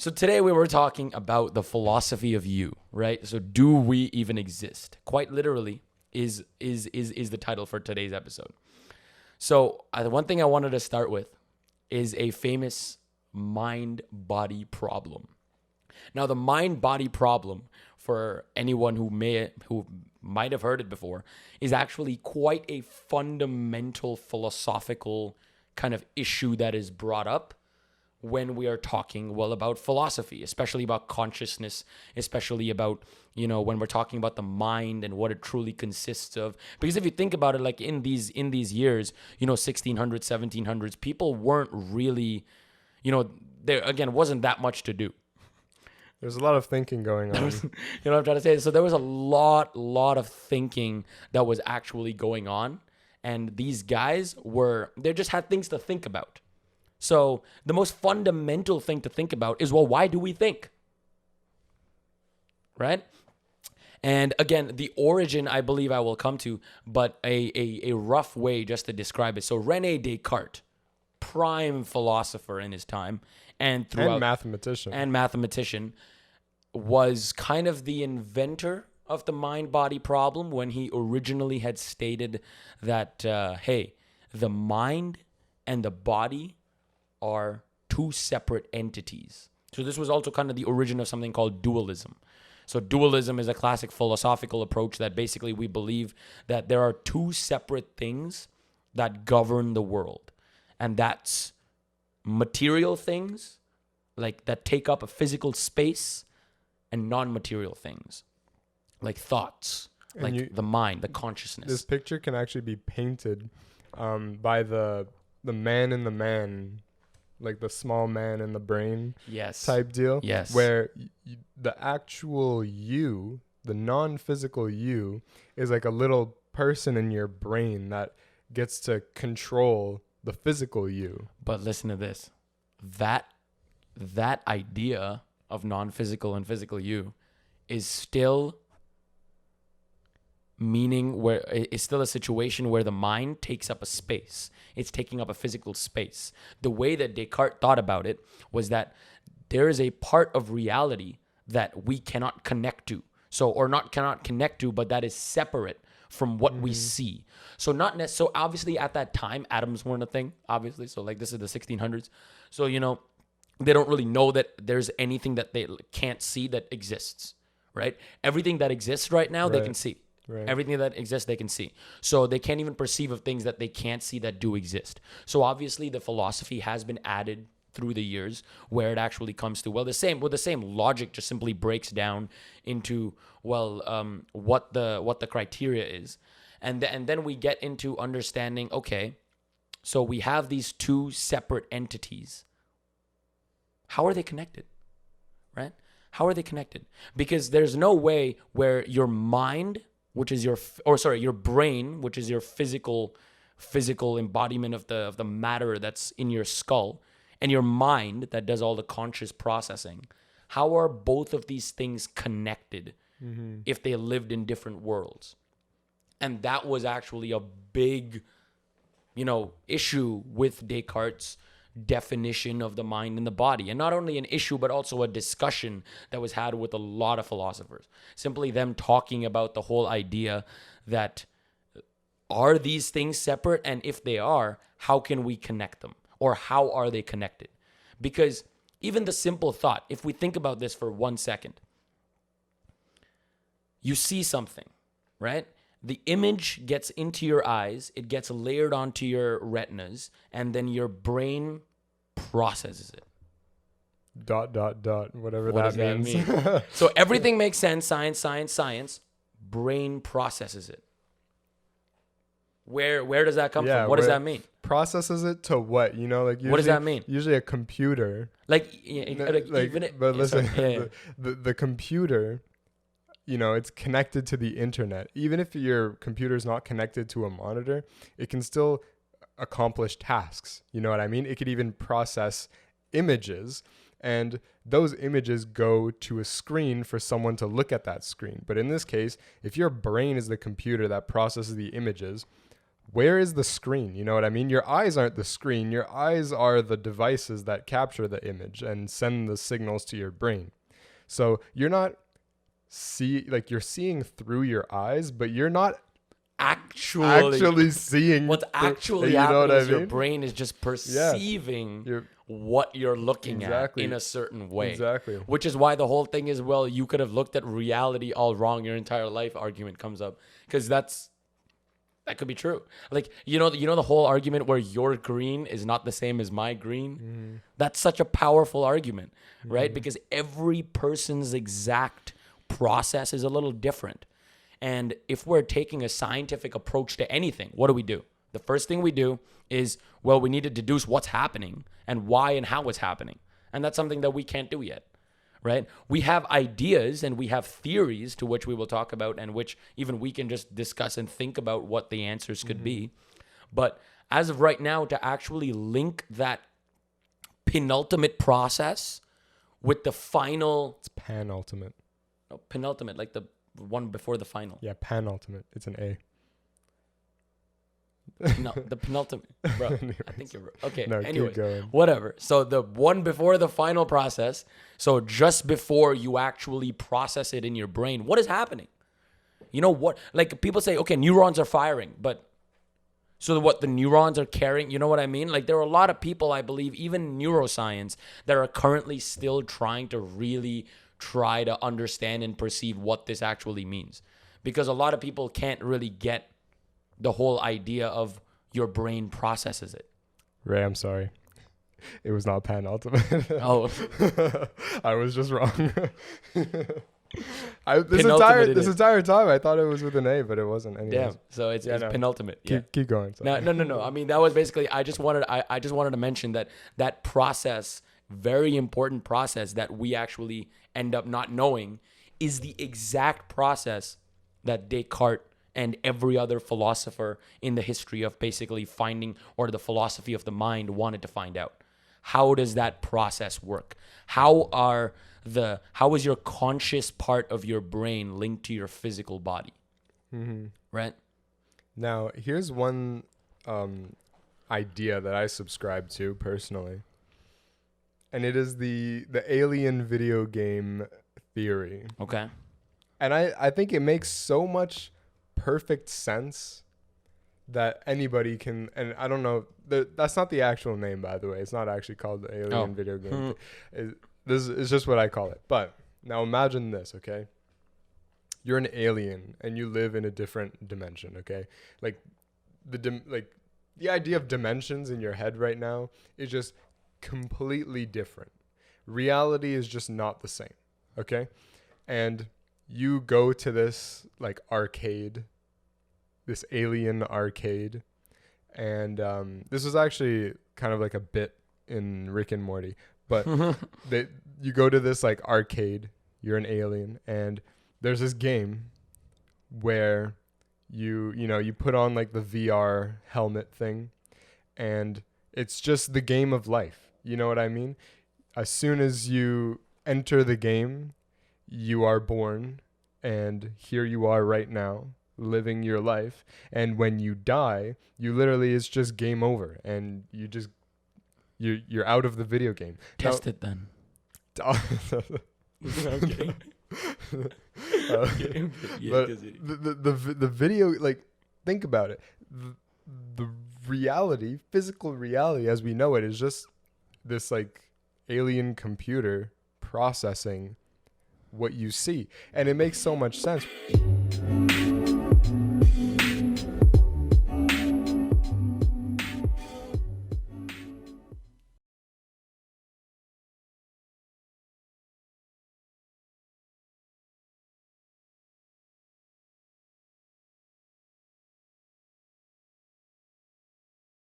So today we were talking about the philosophy of you, right? So do we even exist? Quite literally is the title for today's episode. So the one thing I wanted to start with is a famous mind-body problem. Now, the mind-body problem, for anyone who might have heard it before, is actually quite a fundamental philosophical kind of issue that is brought up when we are talking, about philosophy, especially about consciousness, especially about, when we're talking about the mind and what it truly consists of. Because if you think about it, like in these years, 1600s, 1700s, people weren't really, there again wasn't that much to do. There's a lot of thinking going on. You know what I'm trying to say? So there was a lot of thinking that was actually going on. And these guys they just had things to think about. So the most fundamental thing to think about is, why do we think? Right? And again, the origin, I believe I will come to, but a rough way just to describe it. So Rene Descartes, prime philosopher in his time, and mathematician, was kind of the inventor of the mind-body problem when he originally had stated that, hey, the mind and the body are two separate entities. So this was also kind of the origin of something called dualism. So dualism is a classic philosophical approach that basically we believe that there are two separate things that govern the world. And that's material things, like that take up a physical space, and non-material things, like thoughts, like the mind, the consciousness. This picture can actually be painted by the man in the man, like the small man in the brain type deal. Yes. Where the actual you, the non-physical you, is like a little person in your brain that gets to control the physical you. But listen to this. That idea of non-physical and physical you is still it's still a situation where the mind takes up a space. It's taking up a physical space. The way that Descartes thought about it was that there is a part of reality that we cannot connect to. Cannot connect to, but that is separate from what we see. So obviously at that time, atoms weren't a thing, obviously. So like this is the 1600s. So, they don't really know that there's anything that they can't see that exists, right? Everything that exists right now, they can see. Right. Everything that exists, they can see. So they can't even perceive of things that they can't see that do exist. So obviously the philosophy has been added through the years where it actually comes to, the same logic just simply breaks down into, what the criteria is. And then we get into understanding, okay, so we have these two separate entities. How are they connected? Right? How are they connected? Because there's no way where your mind, which is your brain, which is your physical embodiment of the matter that's in your skull, and your mind that does all the conscious processing. How are both of these things connected if they lived in different worlds? And that was actually a big, issue with Descartes' definition of the mind and the body. And not only an issue, but also a discussion that was had with a lot of philosophers. Simply them talking about the whole idea that, are these things separate? And if they are, how can we connect them? Or how are they connected? Because even the simple thought, if we think about this for 1 second, you see something, right? The image gets into your eyes, it gets layered onto your retinas, and then your brain processes it. ... whatever what that means. So everything makes sense, science, brain processes it. Where does that come from? What does that mean? Processes it to what? Usually, what does that mean? Usually a computer. The computer, it's connected to the internet. Even if your computer is not connected to a monitor, it can still accomplish tasks. You know what I mean? It could even process images, and those images go to a screen for someone to look at that screen. But in this case, if your brain is the computer that processes the images, where is the screen? You know what I mean? Your eyes aren't the screen. Your eyes are the devices that capture the image and send the signals to your brain. So you're not you're seeing through your eyes, but you're not actually seeing. What's actually you know happening what I is your mean? brain is just perceiving what you're looking at in a certain way. Exactly. Which is why the whole thing is, well, you could have looked at reality all wrong your entire life argument comes up. Because that could be true. Like, you know the whole argument where your green is not the same as my green? Mm-hmm. That's such a powerful argument, right? Mm-hmm. Because every person's exact process is a little different. And if we're taking a scientific approach to anything, what do? The first thing we do is, well, we need to deduce what's happening and why and how it's happening. And that's something that we can't do yet, right? We have ideas and we have theories to which we will talk about and which even we can just discuss and think about what the answers could be. But as of right now, to actually link that penultimate process with the final... It's penultimate. No, penultimate, like the one before the final. Yeah, penultimate. It's an A. No, the penultimate, bro. I think you're okay. No, anyways, keep going. Whatever. So the one before the final process. So just before you actually process it in your brain, what is happening? You know what? Like people say, okay, neurons are firing, but so what? The neurons are carrying. You know what I mean? Like there are a lot of people, I believe, even in neuroscience, that are currently still trying to really try to understand and perceive what this actually means, because a lot of people can't really get the whole idea of your brain processes it. Ray, I'm sorry. It was not penultimate. Oh. I was just wrong. This entire time I thought it was with an A, but it wasn't. Anyways. Damn. So it's penultimate. Keep going. Sorry. No. I mean, that was basically, I just wanted to mention that process, very important process that we actually end up not knowing, is the exact process that Descartes and every other philosopher in the history of basically finding, or the philosophy of the mind, wanted to find out. How does that process work? How is your conscious part of your brain linked to your physical body? Mm-hmm. Right? Now, here's one idea that I subscribe to personally. And it is the alien video game theory. Okay. And I think it makes so much perfect sense that anybody can, and I don't know, that's not the actual name, by the way. It's not actually called the alien video game. This is just what I call it. But now imagine this, okay? You're an alien and you live in a different dimension, okay? Like the idea of dimensions in your head right now is just completely different. Reality is just not the same, okay? And you go to this like arcade, this alien arcade, and this was actually kind of like a bit in Rick and Morty, but you go to this like arcade, you're an alien, and there's this game where you put on like the VR helmet thing, and it's just the game of life. You know what I mean? As soon as you enter the game, you are born, and here you are right now, living your life. And when you die, you literally, it's just game over, and you're out of the video game. Test it then. Okay. But the video, like, think about it. The reality, physical reality as we know it, is just this like alien computer processing what you see, and it makes so much sense.